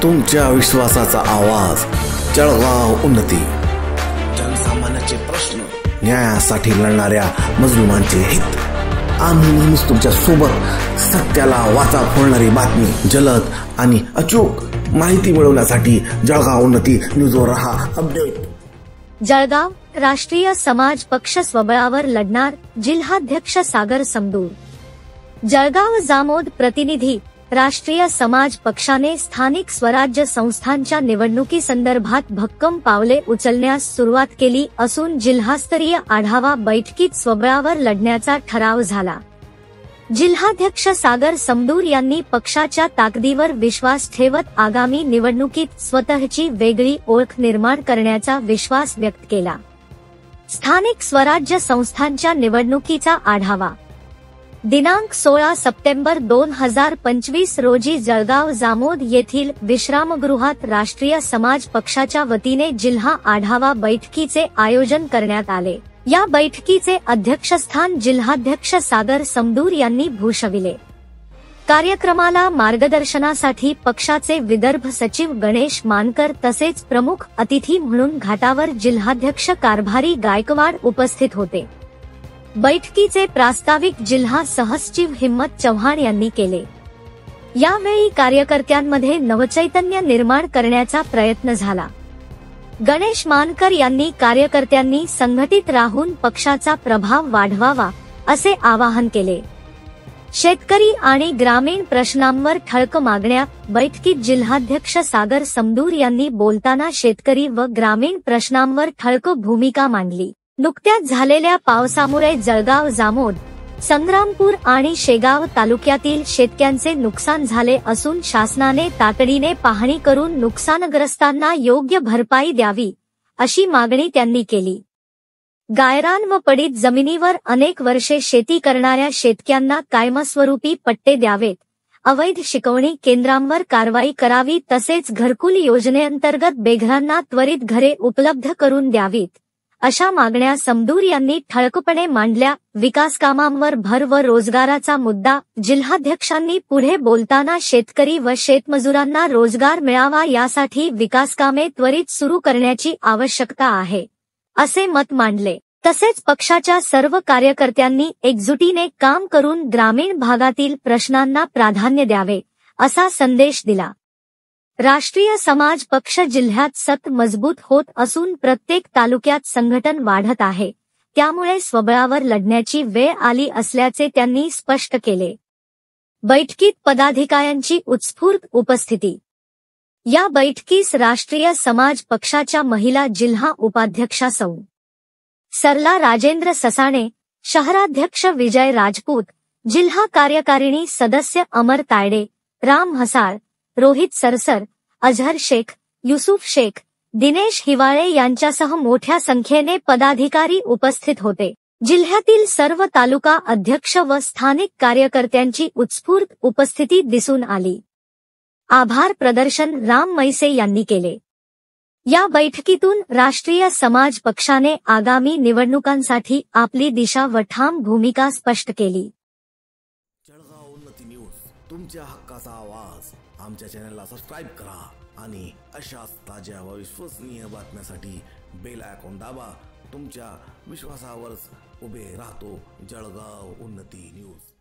तुमच्या विश्वासाचा आवाज जळगाव उन्नती। जनसामान्याचे प्रश्न, न्यायासाठी लढणाऱ्या मजलुमांचे हित। आम्ही नेहमीच तुमच्या सोबत। सत्याला वाचा फोडणारी बातमी, जलद आणि अचूक माहिती मिळवण्यासाठी जळगाव उन्नती न्यूजवर रहा अपडेट। जळगाव राष्ट्रीय समाज पक्ष स्वबळावर लढणार, जिल्हाध्यक्ष सागर समदूर। जळगाव जामोद प्रतिनिधी। राष्ट्रीय समाज पक्षाने स्थानिक स्वराज्य संस्थांच्या निवडणुकीसंदर्भात भक्कम पावले उचलण्यास सुरुवात केली असून जिल्हास्तरीय आढावा बैठकीत स्वबळावर लढण्याचा ठराव झाला। जिल्हाध्यक्ष सागर समदूर यांनी पक्षाच्या ताकदीवर विश्वास ठेवत आगामी निवडणुकीत स्वतःची वेगळी ओळख निर्माण करण्याचा विश्वास व्यक्त केला। स्थानिक स्वराज्य संस्थांच्या निवडणुकीचा आढावा दिनांक 16 सप्टेंबर 2025 रोजी जळगाव जामोद येथील विश्रामगृहात राष्ट्रीय समाज पक्षाच्या वतीने जिल्हा आढावा बैठकीचे आयोजन करण्यात आले। या बैठकीचे अध्यक्षस्थान जिल्हाध्यक्ष सागर समदूर यांनी भूषविले। कार्यक्रमाला मार्गदर्शनासाठी पक्षाचे विदर्भ सचिव गणेश मानकर तसेच प्रमुख अतिथी म्हणून घाटावर जिल्हाध्यक्ष कारभारी गायकवाड उपस्थित होते। बैठकीचे प्रास्ताविक जिल्हा सहसचिव हिम्मत चव्हाण यांनी केले। यावेळी कार्यकर्त्यांमध्ये नवचैतन्य निर्माण करण्याचा प्रयत्न झाला। गणेश मानकर यांनी कार्यकर्त्यांनी संघटित राहून पक्षाचा प्रभाव वाढवावा असे आवाहन केले। शेतकरी आणि ग्रामीण प्रश्नांवर ठळक मागण्या। बैठकीत जिल्हाध्यक्ष सागर समदूर यांनी बोलताना शेतकरी व ग्रामीण प्रश्नांवर ठळक भूमिका मांडली। नुकत्याच झालेल्या पावसामुळे जळगाव जामोद, संग्रामपूर आणि शेगाव तालुक्यातील शेतकऱ्यांचे नुकसान झाले असून शासनाने तातडीने पाहणी करून नुकसानग्रस्तांना योग्य भरपाई द्यावी अशी मागणी त्यांनी केली। गायरान व पडीत जमिनीवर अनेक वर्षे शेती करणाऱ्या शेतकऱ्यांना कायमस्वरूपी पट्टे द्यावेत, अवैध शिकवणी केंद्रांवर कारवाई करावी तसेच घरकुल योजनेअंतर्गत बेघरांना त्वरित घरे उपलब्ध करून द्यावीत अशा मागण्या समदूर यांनी ठळकपणे मांडल्या। विकास कामांवर भर व रोजगाराचा मुद्दा। जिल्हाध्यक्षांनी पुढे बोलताना शेतकरी व शेतमजुरांना रोजगार मिळावा यासाठी विकासकामे त्वरित सुरू करण्याची आवश्यकता आहे असे मत मांडले। तसेच पक्षाच्या सर्व कार्यकर्त्यांनी एकजुटीने काम करून ग्रामीण भागातील प्रश्नांना प्राधान्य द्यावे असा संदेश दिला। राष्ट्रीय समाज पक्ष जिल्ह्यात सतत मजबूत होत असून प्रत्येक तालुक्यात संघटन वाढत आहे, त्यामुळे स्वबळावर लढण्याची वेळ आली असल्याचे त्यांनी स्पष्ट केले। बैठकीत पदाधिकाऱ्यांची उत्स्फूर्त उपस्थिती। या बैठकीस राष्ट्रीय समाज पक्षाच्या महिला जिल्हा उपाध्यक्षा सौ. सरला राजेंद्र ससाणे, शहराध्यक्ष विजय राजपूत, जिल्हा कार्यकारिणी सदस्य अमर तायडे, राम हसाळ, रोहित सरसर, अजहर शेख, युसुफ शेख, दिनेश हिवाळे यांच्यासह मोठ्या संख्येने पदाधिकारी उपस्थित होते। जिल्ह्यातील सर्व तालुका अध्यक्ष व स्थानिक कार्यकर्त्यांची उत्स्फूर्त उपस्थिती दिसून आली। आभार प्रदर्शन राम मैसे यांनी केले। या बैठकीतून राष्ट्रीय समाज पक्षाने आगामी निवडणुकांसाठी आपली दिशा व ठाम भूमिका स्पष्ट केली। जळगाव उन्नती न्यूज, तुमच्या हक्काचा आवाज। आमच्या चॅनलला सबस्क्राइब करा आणि अशाच ताज्या व विश्वसनीय बातम्यांसाठी बेल आयकॉन दाबा। तुमच्या विश्वासावरच उभे राहतो जळगाव उन्नती न्यूज।